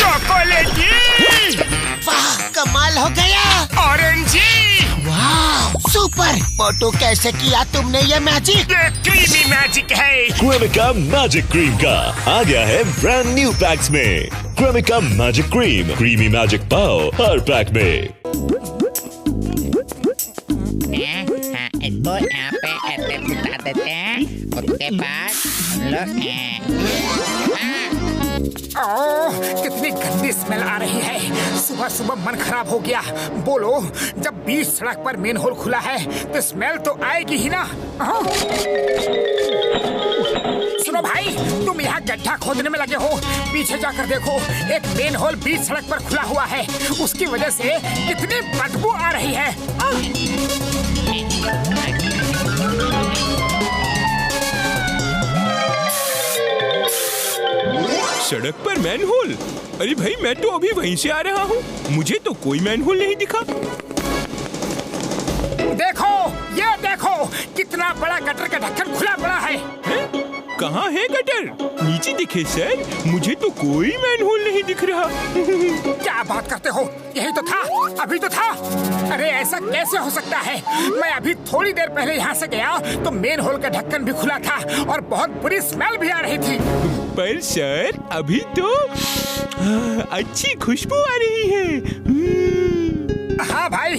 चॉकलेटी। वाह, कमाल हो गया। ऑरेंजी। वाह, सुपर। मोटू, कैसे किया तुमने ये मैजिक? ये क्रीमी मैजिक है। क्रेमिका मैजिक क्रीम का आ गया है ब्रांड न्यू पैक्स में। Cremica magic cream, creamy magic पाओ हर पैक में। इसको यहाँ पे ऐसे बिठा देते हैं, उसके बाद कितनी गंदी स्मेल आ रही है। सुबह सुबह मन खराब हो गया। बोलो, जब बीच सड़क पर मेन होल खुला है तो स्मेल तो आएगी ही ना। सुनो भाई, तुम यहाँ गड्ढा खोदने में लगे हो, पीछे जाकर देखो, एक मेन होल बीच सड़क पर खुला हुआ है। उसकी वजह से कितनी बदबू आ रही है। सड़क पर मैनहोल? अरे भाई, मैं तो अभी वहीं से आ रहा हूँ, मुझे तो कोई मैनहोल नहीं दिखा। देखो, ये देखो, कितना बड़ा गटर का ढक्कन खुला पड़ा है। कहाँ है गटर? नीचे दिखे सर, मुझे तो कोई मैनहोल नहीं दिख रहा। क्या बात करते हो? यही तो था, अभी तो था। अरे ऐसा कैसे हो सकता है? मैं अभी थोड़ी देर पहले यहाँ से गया तो मेन होल का ढक्कन भी खुला था और बहुत बुरी स्मेल भी आ रही थी। पर सर, अभी तो अच्छी खुशबू आ रही है। हाँ भाई,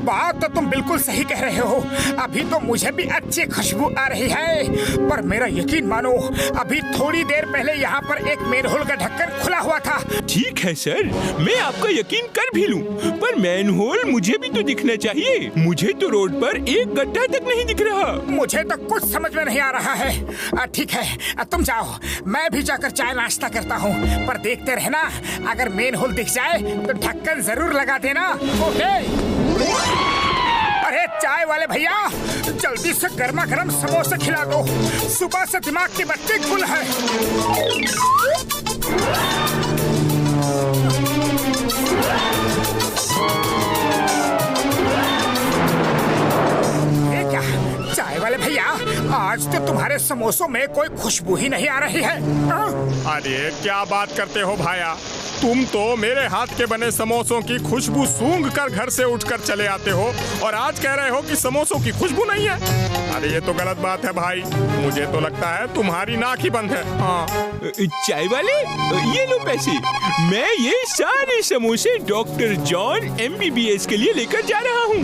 बात तो तुम बिल्कुल सही कह रहे हो। अभी तो मुझे भी अच्छी खुशबू आ रही है, पर मेरा यकीन मानो, अभी थोड़ी देर पहले यहाँ पर एक मेन होल का ढक्कन खुला हुआ था। ठीक है सर, मैं आपका यकीन कर भी लूं, पर मैनहोल मुझे भी तो दिखना चाहिए। मुझे तो रोड पर एक गड्ढा तक नहीं दिख रहा। मुझे तो कुछ समझ में नहीं आ रहा है। ठीक है, तुम जाओ, मैं भी जाकर चाय नाश्ता करता हूँ, पर देखते रहना, अगर मेन होल दिख जाए तो ढक्कन जरूर लगा देना। ओके? अरे चाय वाले भैया, जल्दी से गर्मा गर्म समोसे खिला दो। सुबह से दिमाग की बत्ती गुल है। ये क्या, चाय वाले भैया, आज तो तुम्हारे समोसों में कोई खुशबू ही नहीं आ रही है। अरे क्या बात करते हो भाया, तुम तो मेरे हाथ के बने समोसों की खुशबू सूंघ कर घर से उठकर चले आते हो और आज कह रहे हो कि समोसों की खुशबू नहीं है। अरे ये तो गलत बात है भाई, मुझे तो लगता है तुम्हारी नाक ही बंद है। हाँ। चाय वाले, ये लो पैसे। मैं ये सारे समोसे डॉक्टर जॉन MBBS के लिए लेकर जा रहा हूँ।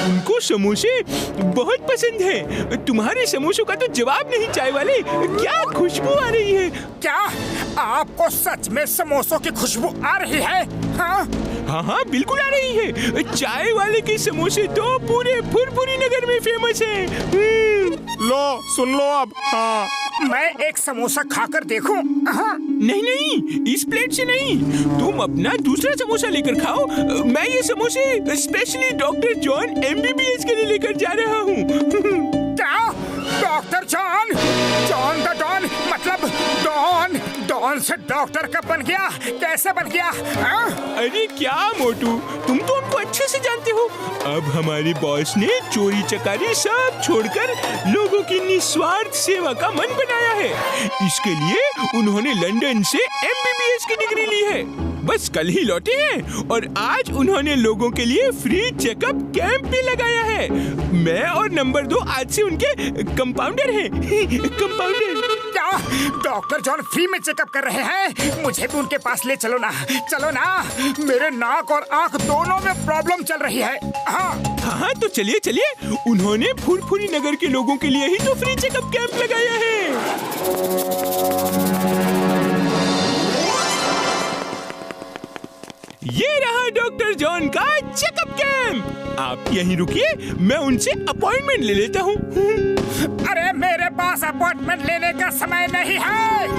उनको समोसे बहुत पसंद है। तुम्हारे समोसों का तो जवाब नहीं चाय वाले, क्या खुशबू आ रही है। क्या आपको सच में समोसों की खुशबू आ रही है? हाँ हाँ, बिल्कुल आ रही है। चाय वाले के समोसे तो पूरे फुरफुरी नगर में फेमस है। लो सुन लो अब। हाँ, मैं एक समोसा खाकर देखूं? हाँ। नहीं नहीं, इस प्लेट से नहीं, तुम अपना दूसरा समोसा लेकर खाओ। मैं ये समोसे स्पेशली डॉक्टर जॉन MBBS के लिए लेकर जा रहा हूँ। क्या? Doctor John? John the don, मतलब डॉन से डॉक्टर कब बन गया? कैसे बन गया? अरे क्या मोटू, तुम तो उनको अच्छे से जानते हो। अब हमारे बॉस ने चोरी चकारी सब छोड़कर लोगों की निस्वार्थ सेवा का मन बनाया है। इसके लिए उन्होंने लंदन से MBBS की डिग्री ली है। बस कल ही लौटे हैं और आज उन्होंने लोगों के लिए फ्री चेकअप कैंप भी लगाया है। मैं और नंबर 2 आज से उनके कंपाउंडर हैं। कंपाउंडर। क्या डॉक्टर जॉन फ्री में चेकअप कर रहे हैं? मुझे भी उनके पास ले चलो ना, चलो ना। मेरे नाक और आंख दोनों में प्रॉब्लम चल रही है। हाँ हाँ, तो चलिए चलिए, उन्होंने फुरफुरी नगर के लोगों के लिए ही तो फ्री चेकअप कैंप लगाया है। ये रहा डॉक्टर जॉन का चेकअप कैंप। आप यहीं रुकिए, मैं उनसे अपॉइंटमेंट ले लेता हूँ। अरे मेरे पास अपॉइंटमेंट लेने का समय नहीं है।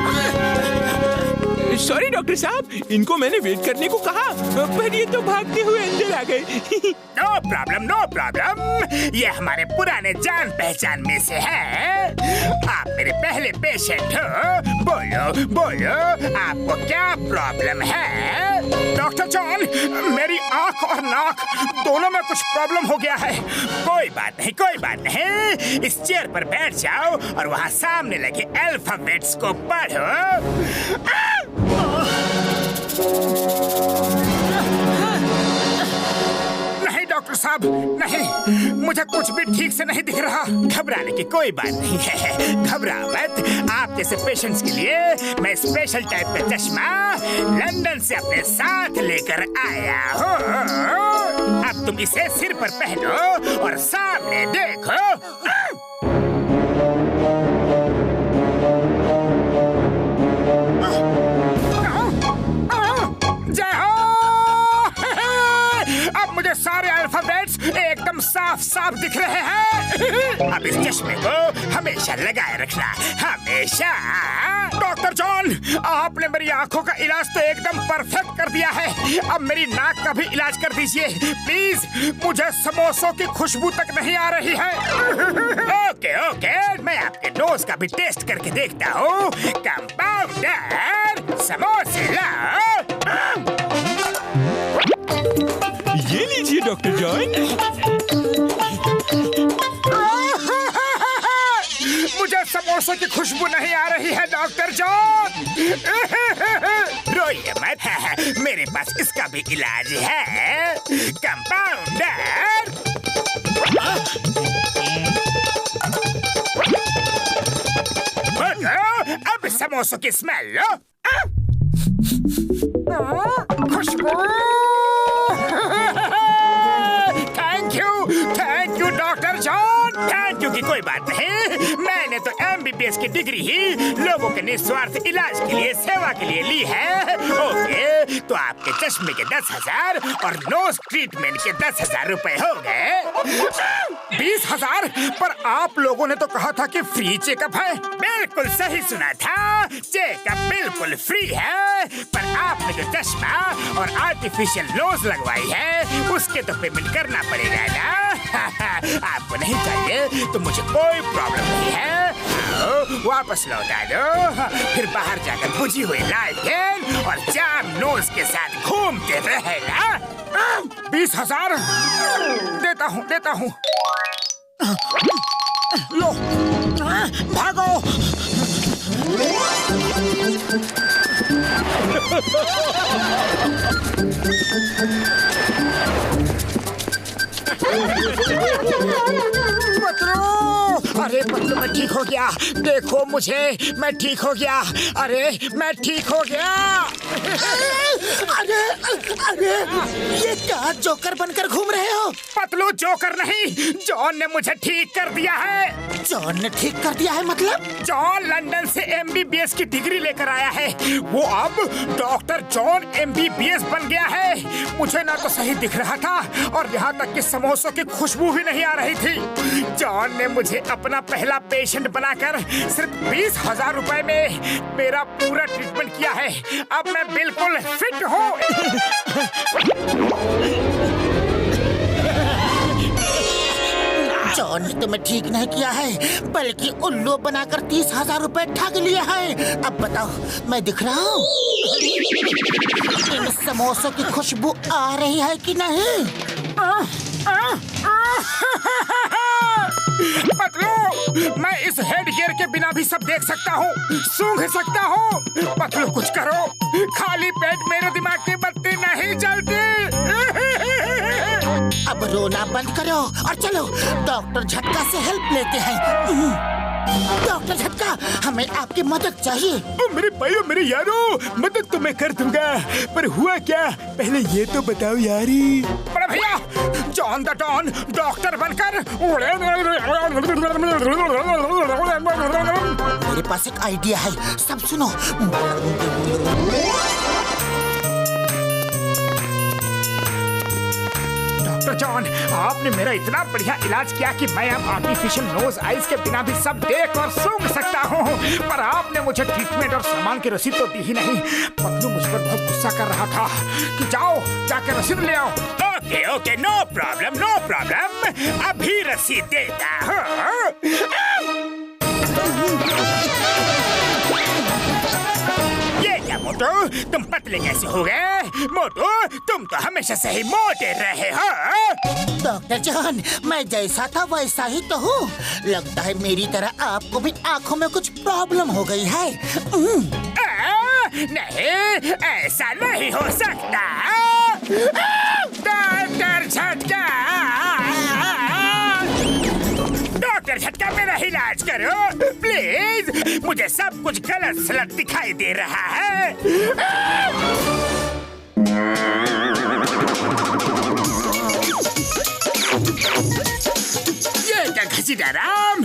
सॉरी डॉक्टर साहब, इनको मैंने वेट करने को कहा, पर ये तो भागते हुए अंदर आ गए। No problem, no problem. ये हमारे पुराने जान पहचान में से है। आप मेरे पहले पेशेंट हो। बोलो बोलो, आपको क्या प्रॉब्लम है? डॉक्टर जॉन, मेरी आंख और नाक दोनों में कुछ प्रॉब्लम हो गया है। कोई बात नहीं, कोई बात नहीं। इस चेयर पर बैठ जाओ और वहाँ सामने लगे अल्फाबेट्स को पढ़ो। साहब, नहीं, मुझे कुछ भी ठीक से नहीं दिख रहा। घबराने की कोई बात नहीं है, घबरा मत। आप जैसे पेशेंट्स के लिए मैं स्पेशल टाइप का चश्मा लंदन से अपने साथ लेकर आया हूँ। अब तुम इसे सिर पर पहनो और सामने देखो। जय हो। अब मुझे सारे अल्फाबेट्स एकदम साफ साफ दिख रहे हैं। अब इस चश्मे को हमेशा लगाए रखना, हमेशा। डॉक्टर जॉन, आपने मेरी आंखों का इलाज तो एकदम परफेक्ट कर दिया है। अब मेरी नाक का भी इलाज कर दीजिए प्लीज। मुझे समोसों की खुशबू तक नहीं आ रही है। ओके ओके, मैं आपके नोज का भी टेस्ट करके देखता हूँ। कंपाउंडर, समोसे लाओ। ये लीजिए डॉक्टर जॉन। मुझे समोसे की खुशबू नहीं आ रही है डॉक्टर जॉन। रोइए मत, मेरे पास इसका भी इलाज है। कंपाउंडर, अब समोसों की स्मेल लो। खुशबू। Thank you doctor John. Thank you की कोई बात नहीं। मैंने तो MBBS की डिग्री ही लोगों के निस्वार्थ इलाज के लिए, सेवा के लिए ली है। ओके, तो आपके चश्मे के 10,000 और नोज ट्रीटमेंट के 10,000 रुपए हो गए। 20,000? पर आप लोगों ने तो कहा था कि फ्री चेकअप है। बिल्कुल सही सुना था, चेकअप बिल्कुल फ्री है। पर आपने जो चश्मा और आर्टिफिशियल नोज लगवाई है उसके तो पेमेंट करना पड़ेगा ना। आपको नहीं चाहिए तो मुझे कोई प्रॉब्लम नहीं है। आओ, वापस लौटा दो, फिर बाहर जाकर बुझी हुई लालटेन और जाम नोज के साथ घूमते रहेगा। 20,000 देता हूँ। लो, भागो। अरे पतलू, मैं ठीक हो गया। देखो मुझे, मैं ठीक हो गया। अरे मैं ठीक हो गया। अरे अरे, ये क्या जोकर बनकर घूम रहे हो? पतलू जोकर नहीं, जॉन ने मुझे ठीक कर दिया है। जॉन ने ठीक कर दिया है मतलब? जॉन लंदन से MBBS की डिग्री लेकर आया है। वो अब डॉक्टर जॉन MBBS बन गया है। मुझे ना तो सही दिख रहा था और यहाँ तक कि समोसों की खुशबू भी नहीं आ रही थी। जॉन ने मुझे अपना पहला पेशेंट बनाकर सिर्फ 20,000 रुपए में मेरा पूरा ट्रीटमेंट किया है। अब मैं बिल्कुल फिट हूँ। जॉन ने तुम्हें ठीक नहीं किया है, बल्कि उल्लू बनाकर 30,000 रुपए ठग लिए हैं। अब बताओ, मैं दिख रहा हूँ? इन समोसों की खुशबू आ रही है कि नहीं? पतलू, मैं इस हेड गियर के बिना भी सब देख सकता हूँ, सूंघ सकता हूँ। पतलू कुछ करो, खाली पेट मेरे दिमाग की बत्ती नहीं जलती। अब रोना बंद करो और चलो डॉक्टर झटका से हेल्प लेते हैं। डॉक्टर झटका, हमें आपकी मदद चाहिए। मेरे भाइयों, मेरे यारों, मदद तो मैं कर दूंगा, पर हुआ क्या पहले ये तो बताओ यारी। बड़े भैया, जॉन द डॉन डॉक्टर बनकर मेरे पास एक आइडिया है, सब सुनो। डॉक्टर जॉन, आपने मेरा इतना बढ़िया इलाज किया कि मैं अब आर्टिफिशियल नोज आइज के बिना भी सब देख और सूंघ सकता हूँ। पर आपने मुझे ट्रीटमेंट और सामान की रसीद तो दी ही नहीं। पतलू मुझ पर बहुत गुस्सा कर रहा था कि जाओ जाकर रसीद ले आओ। Okay okay, no problem no problem, अभी रसीद देता हूँ। मोटू, तुम पतले कैसे हो गए? मोटू, तुम तो हमेशा से ही मोटे रहे हो। डॉक्टर जॉन, मैं जैसा था वैसा ही तो हूँ। लगता है मेरी तरह आपको भी आँखों में कुछ प्रॉब्लम हो गई है। नहीं, ऐसा नहीं हो सकता। डॉक्टर झटका, डॉक्टर झटका मेरा इलाज करो प्लीज। मुझे सब कुछ गलत सलत दिखाई दे रहा है। ये क्या घसीटाराम,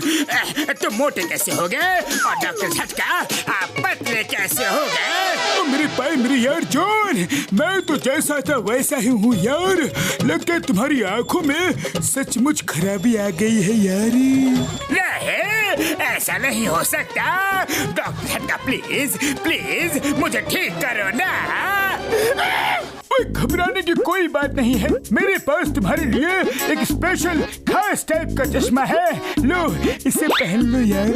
तुम मोटे कैसे हो गए? और डॉक्टर झटका आप पतले कैसे हो गए? मेरे पाए मेरे यार जॉन, मैं तो जैसा था वैसा ही हूँ यार। लगता है तुम्हारी आंखों में सचमुच खराबी आ गई है यार। नहीं, ऐसा नहीं हो सकता। डॉक्टर झटका प्लीज प्लीज मुझे ठीक करो ना। घबराने की कोई बात नहीं है, मेरे पास तुम्हारे लिए एक स्पेशल खास टाइप का चश्मा है। लो इसे पहन लो यार।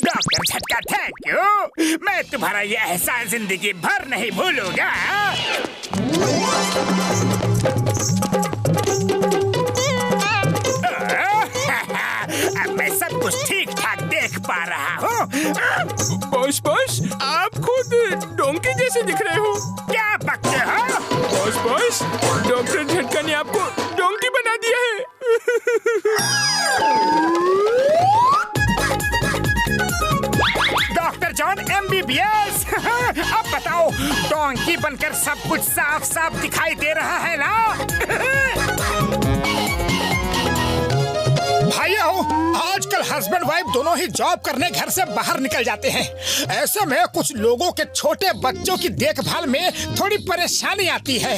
डॉक्टर झटका थैंक यू, मैं तुम्हारा ये एहसान जिंदगी भर नहीं भूलूंगा। अब मैं सब कुछ ठीक ठाक देख पा रहा हूँ। बॉस बॉस, आप खुद डोंकी जैसे दिख रहे हो। क्या बकते हो? बॉस डॉक्टर झटका ने आपको डोंकी बना दिया है। डॉक्टर जॉन MBBS अब बताओ, डोंकी बनकर सब कुछ साफ साफ दिखाई दे रहा है ना? भाइयों, आजकल हस्बैंड वाइफ दोनों ही जॉब करने घर से बाहर निकल जाते हैं। ऐसे में कुछ लोगों के छोटे बच्चों की देखभाल में थोड़ी परेशानी आती है।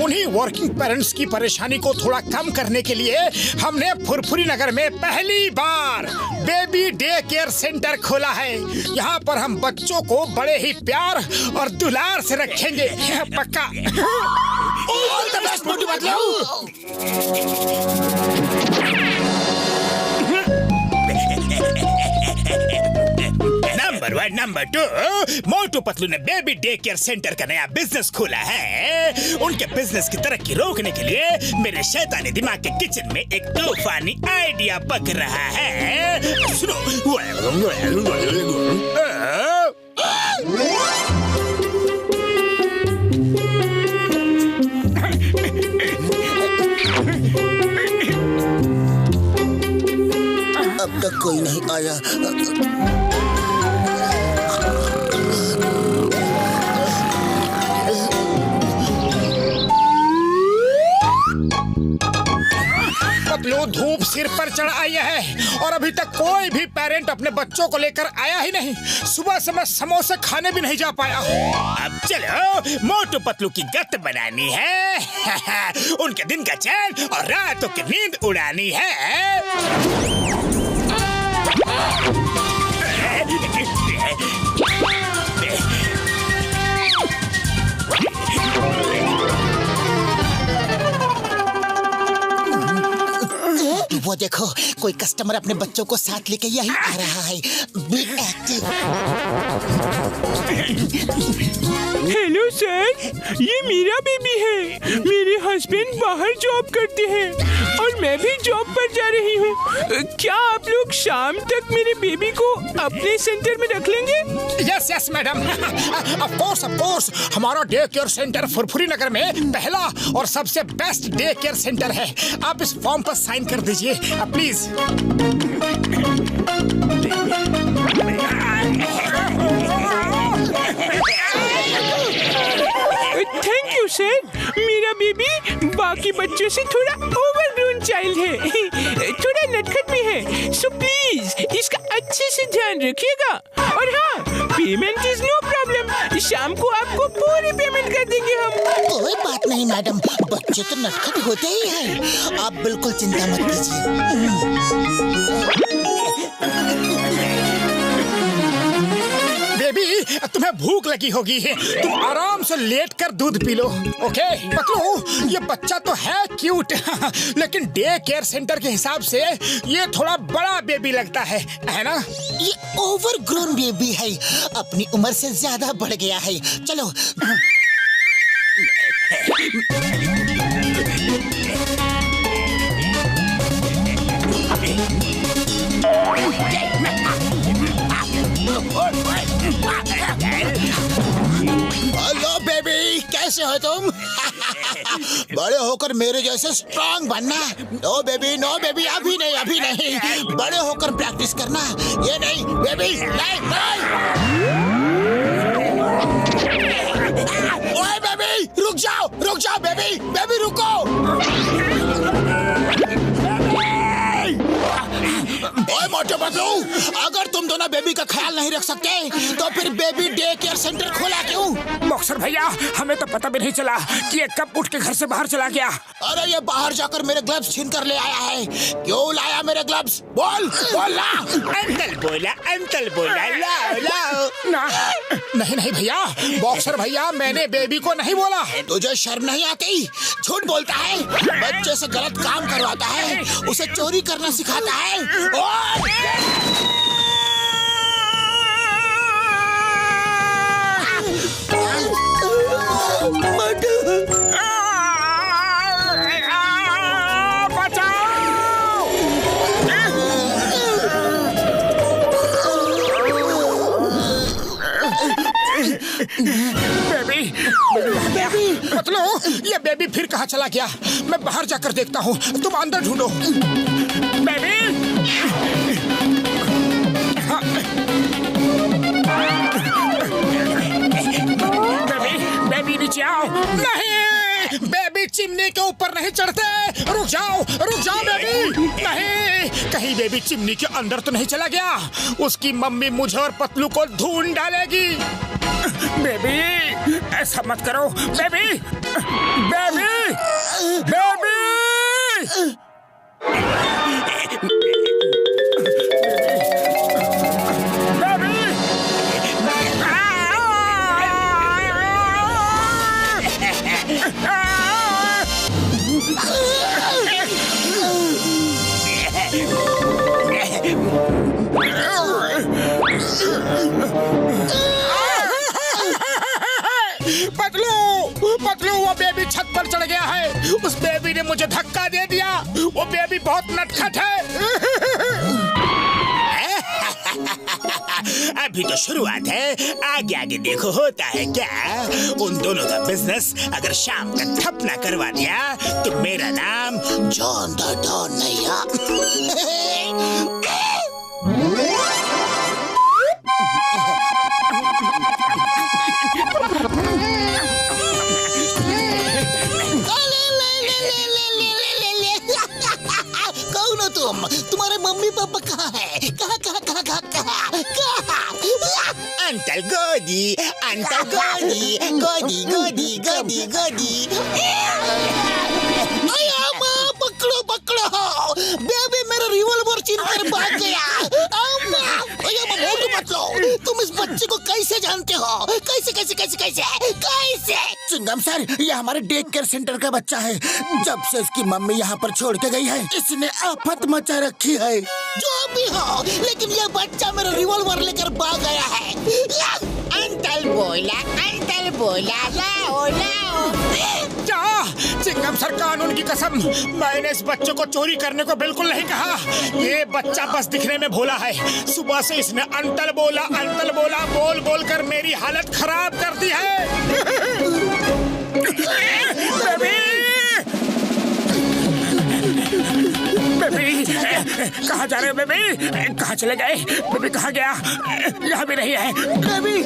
उन्हीं वर्किंग पेरेंट्स की परेशानी को थोड़ा कम करने के लिए हमने फुरफुरी नगर में पहली बार बेबी डे केयर सेंटर खोला है। यहाँ पर हम बच्चों को बड़े ही प्यार और दुलार से रखेंगे, पक्का। नंबर 1 नंबर 2, मोटू पतलू ने बेबी डे केयर सेंटर का नया बिजनेस खोला है। उनके बिजनेस की तरक्की रोकने के लिए मेरे शैतानी दिमाग के किचन में एक तूफानी आइडिया पक रहा है। सुनो। अब तक कोई नहीं आया। पतलू, धूप सिर पर चढ़ आई है और अभी तक कोई भी पेरेंट अपने बच्चों को लेकर आया ही नहीं। सुबह से मैं समोसे खाने भी नहीं जा पाया। अब चलो मोटू पतलू की गत बनानी है। उनके दिन का चैन और रातों की नींद उड़ानी है। वो देखो, कोई कस्टमर अपने बच्चों को साथ लेके यही आ रहा है। Be active. हेलो सर, ये मेरा बेबी है। मेरे हस्बैंड बाहर जॉब करते हैं और मैं भी जॉब पर जा रही हूँ। क्या आप लोग शाम तक मेरे बेबी को अपने सेंटर में रख लेंगे? Yes yes madam, of course. हमारा डे केयर सेंटर फुरफुरी नगर में पहला और सबसे बेस्ट डे केयर सेंटर है। आप इस फॉर्म पर साइन कर दीजिए प्लीज। Thank you sir. मेरा बेबी बाकी बच्चों से थोड़ा ओवरग्रोन चाइल्ड है, थोड़ा नटखट भी है, सो प्लीज इसका अच्छे से ध्यान रखिएगा। और हाँ, पेमेंट इज नो प्रॉब्लम। शाम को आपको पूरी पेमेंट कर देंगे हम। कोई बात नहीं मैडम, बच्चे तो नटखट होते ही हैं। आप बिल्कुल चिंता मत कीजिए। बेबी, तुम्हें भूख लगी होगी, तुम आराम से लेटकर दूध पी लो। ओके पतलू, ये बच्चा तो है क्यूट, लेकिन डे केयर सेंटर के हिसाब से ये थोड़ा बड़ा बेबी लगता है ना? ये ओवरग्रोन बेबी है, अपनी उम्र से ज्यादा बढ़ गया है। चलो। हेलो बेबी, कैसे हो तुम? बड़े होकर मेरे जैसे स्ट्रांग बनना। नो बेबी, नो बेबी, अभी नहीं, अभी नहीं। बड़े होकर प्रैक्टिस करना। ये नहीं बेबी, नहीं, नहीं। ओए बेबी, रुक जाओ बेबी, बेबी रुको। ओए मोटे पतलू, अगर तुम दोनों बेबी का ख्याल नहीं रख सकते तो फिर बेबी डे केयर सेंटर खोला क्यों? बॉक्सर भैया, हमें तो पता भी नहीं चला कि ये कब उठ के घर से बाहर चला गया। अरे ये बाहर जाकर मेरे ग्लव्स छीन कर ले आया है। क्यों लाया मेरे ग्लव्स? बोल ला। अंकल बोला लाओ। नहीं नहीं भैया, बॉक्सर भैया, मैंने बेबी को नहीं बोला। तुझे शर्म नहीं आती? झूठ बोलता है, बच्चे से गलत काम करवाता है, उसे चोरी करना सिखाता है। बेबी, पतलू, ये बेबी फिर कहाँ चला गया? मैं बाहर जाकर देखता हूँ, तुम अंदर ढूंढो। बेबी, बेबी नीचे आओ। नहीं, बेबी चिमनी के ऊपर नहीं चढ़ते। रुक जाओ बेबी। नहीं, कहीं बेबी चिमनी के अंदर तो नहीं चला गया? उसकी मम्मी मुझे और पतलू को ढूंढ डालेगी। बेबी, ऐसा मत करो। Baby, baby, baby. पतलू, वो बेबी छत पर चढ़ गया है। उस बेबी ने मुझे धक्का दे दिया। वो बेबी बहुत नटखट है। अभी तो शुरुआत है, आगे आगे देखो होता है क्या। उन दोनों का बिजनेस अगर शाम तक ठप ना करवा दिया तो मेरा नाम जॉन द डॉन नहीं तुम्हारे मम्मी पापा कहाँ है? कहाँ? अंकल गोदी, पकड़ो, बेबी मेरा रिवॉल्वर छीन कर भाग गया। मोटू पतलू, तुम इस बच्चे को कैसे जानते हो? कैसे? चिंगम सर, ये हमारे डे केयर सेंटर का बच्चा है। जब से इसकी मम्मी यहाँ पर छोड़ के गई है, इसने आफत मचा रखी है। जो भी हो, लेकिन ये बच्चा मेरा रिवॉल्वर लेकर भाग गया है। अंकल बोला लाओ। क्या? चिंगम सर, कानून की कसम, मैंने इस बच्चे को चोरी करने को बिल्कुल नहीं कहा। ये बच्चा बस दिखने में भोला है। सुबह से इसने अंतल बोला बोल कर मेरी हालत खराब कर दी है। बेबी, कहाँ जा रहे हो बेबी? कहाँ चले गए? बेबी कहाँ गया? यहाँ भी नहीं है बेबी।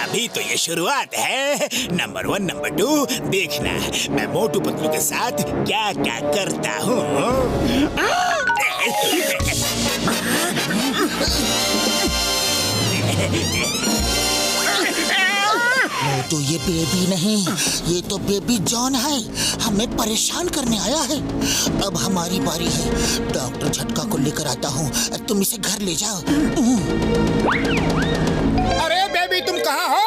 अभी तो ये शुरुआत है। नंबर 1, नंबर 2 देखना मैं मोटू पतलू के साथ क्या क्या करता हूँ। तो ये बेबी नहीं, ये तो बेबी जॉन है। हमें परेशान करने आया है। अब हमारी बारी है। डॉक्टर झटका को लेकर आता हूँ, तुम इसे घर ले जाओ। अरे बेबी, तुम कहाँ हो?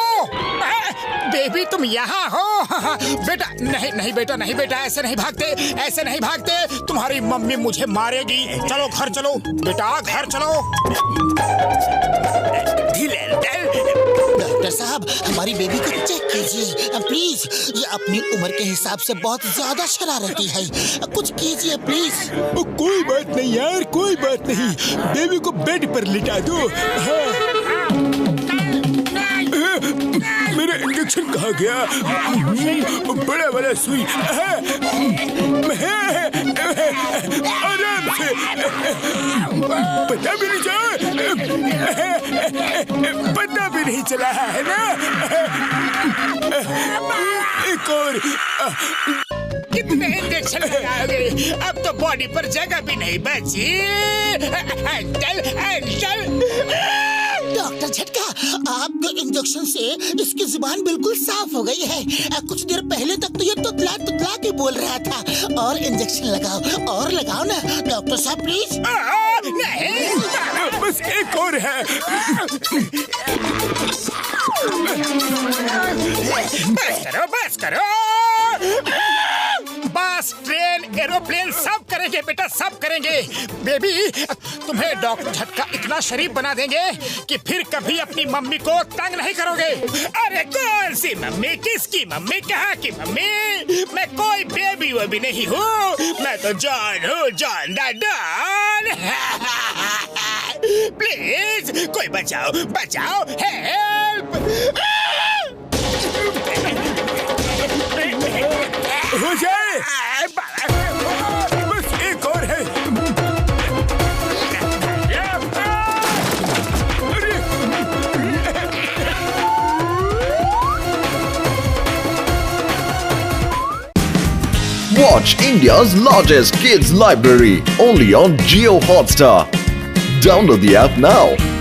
बेबी बेबी तुम यहाँ हो? बेटा नहीं नहीं बेटा, नहीं बेटा, ऐसे नहीं भागते, ऐसे नहीं भागते, तुम्हारी मम्मी मुझे मारेगी। चलो घर चलो बेटा, घर चलो। डॉक्टर साहब, हमारी बेबी को चेक कीजिए प्लीज। ये अपनी उम्र के हिसाब से बहुत ज्यादा शरारती है, कुछ कीजिए प्लीज। कोई बात नहीं यार, कोई बात नहीं, बेबी को बेड पर लिटा दो। मेरा इंजेक्शन कहाँ गया? बड़ा वाला सुई। आराम से, पता भी नहीं चला है ना? एक और। कितने इंजेक्शन लगाओगे? अब तो बॉडी पर जगह भी नहीं बची। डॉक्टर झटका, आपके इंजेक्शन से इसकी जुबान बिल्कुल साफ हो गई है। कुछ देर पहले तक तो ये तुतला तुतला के बोल रहा था। और इंजेक्शन लगाओ, और लगाओ ना डॉक्टर साहब प्लीज। नहीं, बस एक और है। बस करो, बस करो। बस ट्रेन, एरोप्लेन सब करेंगे बेटा, सब करेंगे। बेबी तुम्हें डॉक्टर झटका इतना शरीफ बना देंगे कि फिर कभी अपनी मम्मी को तंग नहीं करोगे। अरे कौन सी मम्मी, किसकी मम्मी, कहाँ की मम्मी? मैं कोई बेबी वो भी नहीं हूँ, मैं तो जॉन हूँ, जॉन द डॉन। प्लीज कोई बचाओ, बचाओ, हेल्प। हो जाए, बस एक और है। Watch India's largest kids library only on Jio Hotstar. Download the app now.